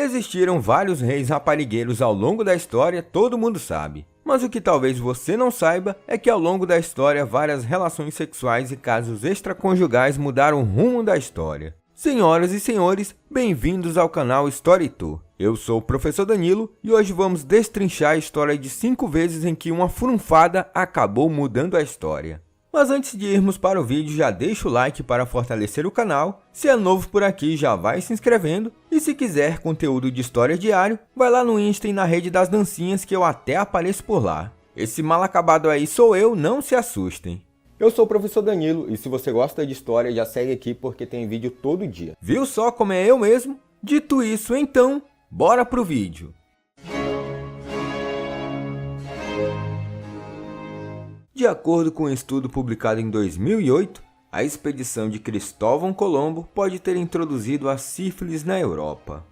existiram vários reis raparigueiros ao longo da história, todo mundo sabe. Mas o que talvez você não saiba é que ao longo da história várias relações sexuais e casos extraconjugais mudaram o rumo da história. Senhoras e senhores, bem-vindos ao canal Storytour. Eu sou o Professor Danilo e hoje vamos destrinchar a história de 5 vezes em que uma furunfada acabou mudando a história. Mas antes de irmos para o vídeo, já deixa o like para fortalecer o canal, se é novo por aqui já vai se inscrevendo, e se quiser conteúdo de história diário, vai lá no Insta e na rede das dancinhas que eu até apareço por lá. Esse mal acabado aí sou eu, não se assustem. Eu sou o Professor Danilo e se você gosta de história já segue aqui porque tem vídeo todo dia. Viu só como é eu mesmo? Dito isso então, bora pro vídeo. De acordo com um estudo publicado em 2008, a expedição de Cristóvão Colombo pode ter introduzido a sífilis na Europa.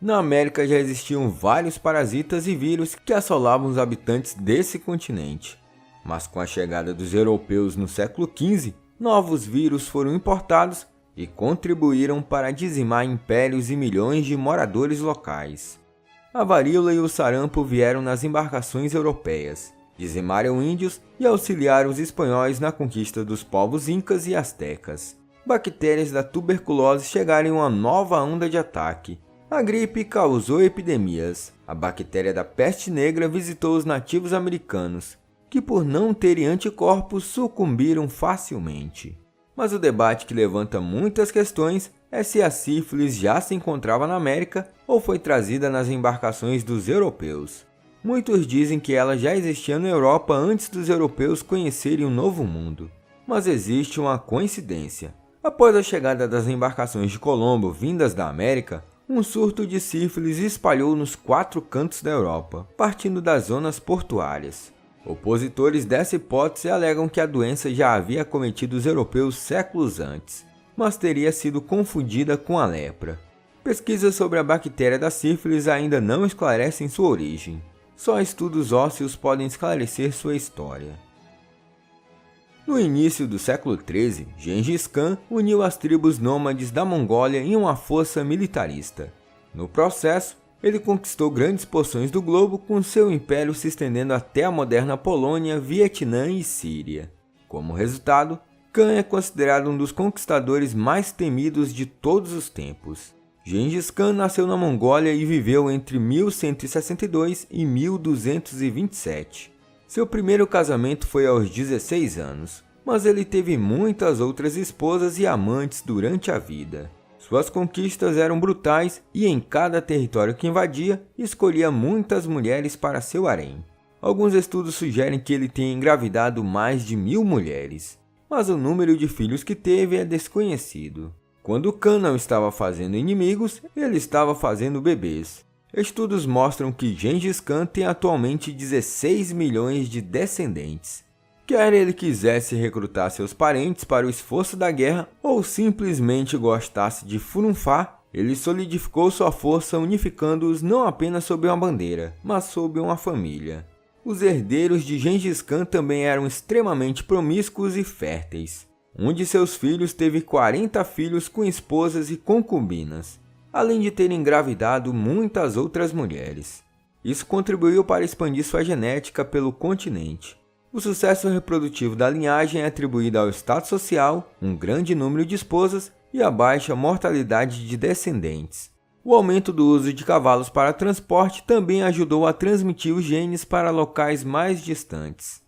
Na América já existiam vários parasitas e vírus que assolavam os habitantes desse continente. Mas com a chegada dos europeus no século XV, novos vírus foram importados e contribuíram para dizimar impérios e milhões de moradores locais. A varíola e o sarampo vieram nas embarcações europeias, dizimaram índios e auxiliaram os espanhóis na conquista dos povos incas e astecas. Bactérias da tuberculose chegaram em uma nova onda de ataque. A gripe causou epidemias. A bactéria da peste negra visitou os nativos americanos, que por não terem anticorpos sucumbiram facilmente. Mas o debate que levanta muitas questões é se a sífilis já se encontrava na América ou foi trazida nas embarcações dos europeus. Muitos dizem que ela já existia na Europa antes dos europeus conhecerem o Novo Mundo. Mas existe uma coincidência. Após a chegada das embarcações de Colombo vindas da América, um surto de sífilis espalhou nos 4 cantos da Europa, partindo das zonas portuárias. Opositores dessa hipótese alegam que a doença já havia acometido os europeus séculos antes, mas teria sido confundida com a lepra. Pesquisas sobre a bactéria da sífilis ainda não esclarecem sua origem. Só estudos ósseos podem esclarecer sua história. No início do século XIII, Gengis Khan uniu as tribos nômades da Mongólia em uma força militarista. No processo, ele conquistou grandes porções do globo, com seu império se estendendo até a moderna Polônia, Vietnã e Síria. Como resultado, Khan é considerado um dos conquistadores mais temidos de todos os tempos. Gengis Khan nasceu na Mongólia e viveu entre 1162 e 1227. Seu primeiro casamento foi aos 16 anos, mas ele teve muitas outras esposas e amantes durante a vida. Suas conquistas eram brutais e em cada território que invadia, escolhia muitas mulheres para seu harém. Alguns estudos sugerem que ele tenha engravidado mais de 1000 mulheres, mas o número de filhos que teve é desconhecido. Quando Khan não estava fazendo inimigos, ele estava fazendo bebês. Estudos mostram que Gengis Khan tem atualmente 16 milhões de descendentes. Quer ele quisesse recrutar seus parentes para o esforço da guerra ou simplesmente gostasse de furunfar, ele solidificou sua força unificando-os não apenas sob uma bandeira, mas sob uma família. Os herdeiros de Gengis Khan também eram extremamente promíscuos e férteis. Um de seus filhos teve 40 filhos com esposas e concubinas, além de ter engravidado muitas outras mulheres. Isso contribuiu para expandir sua genética pelo continente. O sucesso reprodutivo da linhagem é atribuído ao status social, um grande número de esposas e a baixa mortalidade de descendentes. O aumento do uso de cavalos para transporte também ajudou a transmitir os genes para locais mais distantes.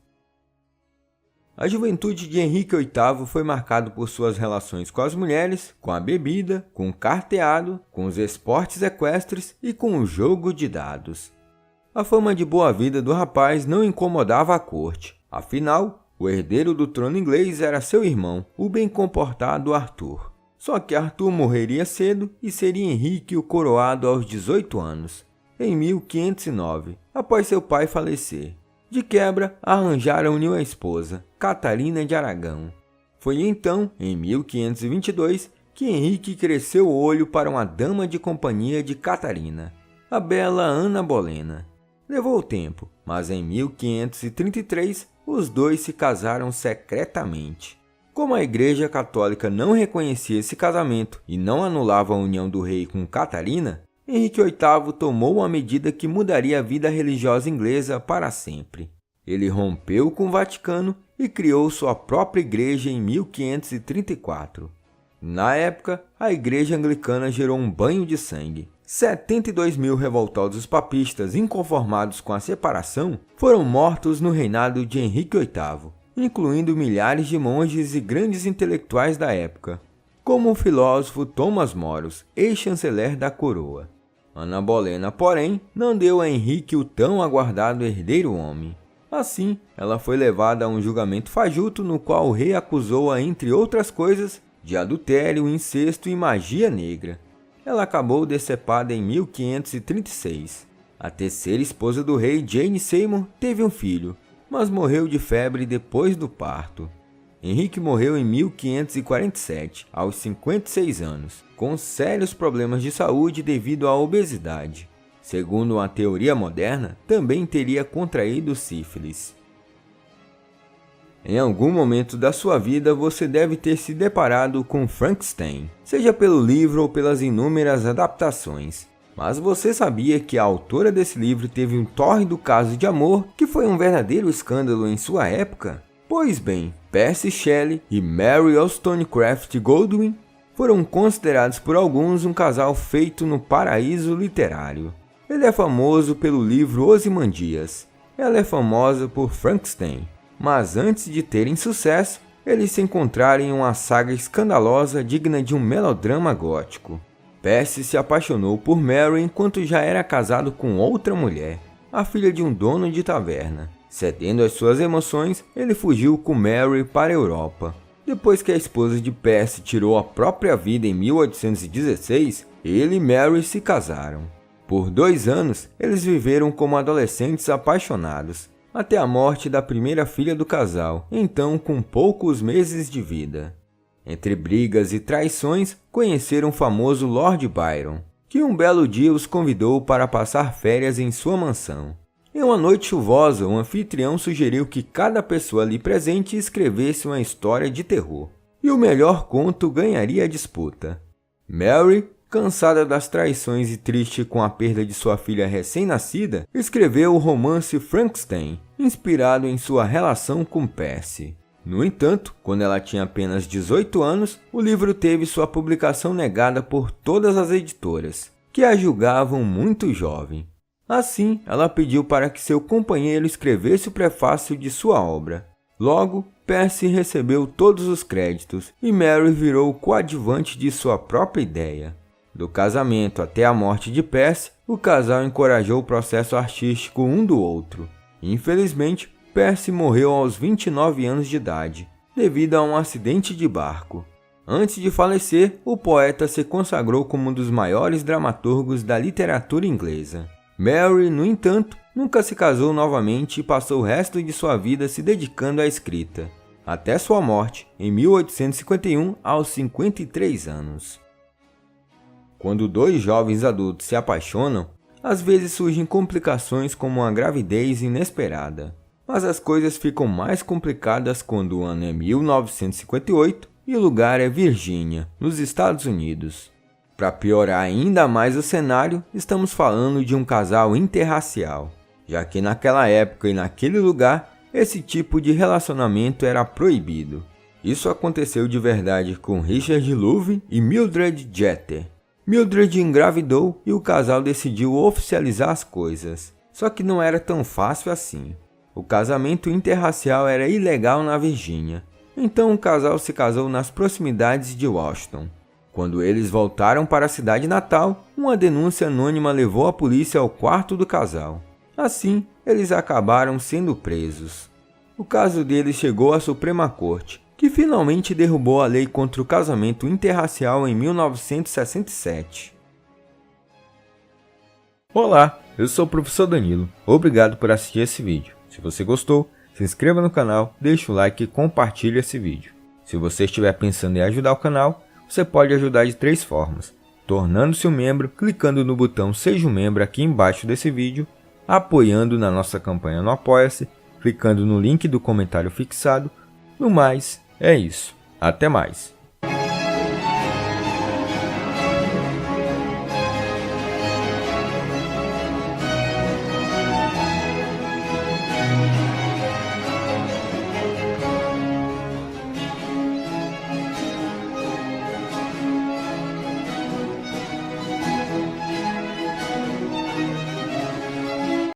A juventude de Henrique VIII foi marcada por suas relações com as mulheres, com a bebida, com o carteado, com os esportes equestres e com o jogo de dados. A fama de boa vida do rapaz não incomodava a corte. Afinal, o herdeiro do trono inglês era seu irmão, o bem comportado Arthur. Só que Arthur morreria cedo e seria Henrique o coroado aos 18 anos, em 1509, após seu pai falecer. De quebra, arranjaram unir a esposa, Catarina de Aragão. Foi então, em 1522, que Henrique cresceu o olho para uma dama de companhia de Catarina, a bela Ana Bolena. Levou tempo, mas em 1533 os dois se casaram secretamente. Como a Igreja Católica não reconhecia esse casamento e não anulava a união do rei com Catarina, Henrique VIII tomou uma medida que mudaria a vida religiosa inglesa para sempre. Ele rompeu com o Vaticano e criou sua própria igreja em 1534. Na época, a igreja anglicana gerou um banho de sangue. 72 mil revoltosos papistas inconformados com a separação foram mortos no reinado de Henrique VIII, incluindo milhares de monges e grandes intelectuais da época, como o filósofo Thomas Moros, ex-chanceler da coroa. Ana Bolena, porém, não deu a Henrique o tão aguardado herdeiro homem. Assim, ela foi levada a um julgamento fajuto no qual o rei acusou-a, entre outras coisas, de adultério, incesto e magia negra. Ela acabou decepada em 1536. A terceira esposa do rei, Jane Seymour, teve um filho, mas morreu de febre depois do parto. Henrique morreu em 1547, aos 56 anos, com sérios problemas de saúde devido à obesidade. Segundo uma teoria moderna, também teria contraído sífilis. Em algum momento da sua vida, você deve ter se deparado com Frankenstein, seja pelo livro ou pelas inúmeras adaptações. Mas você sabia que a autora desse livro teve um tórrido caso de amor que foi um verdadeiro escândalo em sua época? Pois bem, Percy Shelley e Mary Wollstonecraft Godwin foram considerados por alguns um casal feito no paraíso literário. Ele é famoso pelo livro Ozymandias. Ela é famosa por Frankenstein. Mas antes de terem sucesso, eles se encontraram em uma saga escandalosa digna de um melodrama gótico. Percy se apaixonou por Mary enquanto já era casado com outra mulher, a filha de um dono de taverna. Cedendo às suas emoções, ele fugiu com Mary para a Europa. Depois que a esposa de Percy tirou a própria vida em 1816, ele e Mary se casaram. Por 2 anos, eles viveram como adolescentes apaixonados, até a morte da primeira filha do casal, então com poucos meses de vida. Entre brigas e traições, conheceram o famoso Lord Byron, que um belo dia os convidou para passar férias em sua mansão. Em uma noite chuvosa, o anfitrião sugeriu que cada pessoa ali presente escrevesse uma história de terror, e o melhor conto ganharia a disputa. Mary, cansada das traições e triste com a perda de sua filha recém-nascida, escreveu o romance Frankenstein, inspirado em sua relação com Percy. No entanto, quando ela tinha apenas 18 anos, o livro teve sua publicação negada por todas as editoras, que a julgavam muito jovem. Assim, ela pediu para que seu companheiro escrevesse o prefácio de sua obra. Logo, Percy recebeu todos os créditos e Mary virou o coadjuvante de sua própria ideia. Do casamento até a morte de Percy, o casal encorajou o processo artístico um do outro. Infelizmente, Percy morreu aos 29 anos de idade, devido a um acidente de barco. Antes de falecer, o poeta se consagrou como um dos maiores dramaturgos da literatura inglesa. Mary, no entanto, nunca se casou novamente e passou o resto de sua vida se dedicando à escrita, até sua morte, em 1851, aos 53 anos. Quando 2 jovens adultos se apaixonam, às vezes surgem complicações como uma gravidez inesperada. Mas as coisas ficam mais complicadas quando o ano é 1958 e o lugar é Virgínia, nos Estados Unidos. Para piorar ainda mais o cenário, estamos falando de um casal interracial, já que naquela época e naquele lugar, esse tipo de relacionamento era proibido. Isso aconteceu de verdade com Richard Louv e Mildred Jeter. Mildred engravidou e o casal decidiu oficializar as coisas, só que não era tão fácil assim. O casamento interracial era ilegal na Virgínia, então o casal se casou nas proximidades de Washington. Quando eles voltaram para a cidade natal, uma denúncia anônima levou a polícia ao quarto do casal. Assim, eles acabaram sendo presos. O caso deles chegou à Suprema Corte, que finalmente derrubou a lei contra o casamento interracial em 1967. Olá, eu sou o professor Danilo. Obrigado por assistir esse vídeo. Se você gostou, se inscreva no canal, deixe o like e compartilhe esse vídeo. Se você estiver pensando em ajudar o canal, você pode ajudar de 3 formas: tornando-se um membro, clicando no botão Seja um Membro aqui embaixo desse vídeo, apoiando na nossa campanha no Apoia-se, clicando no link do comentário fixado. No mais, é isso. Até mais!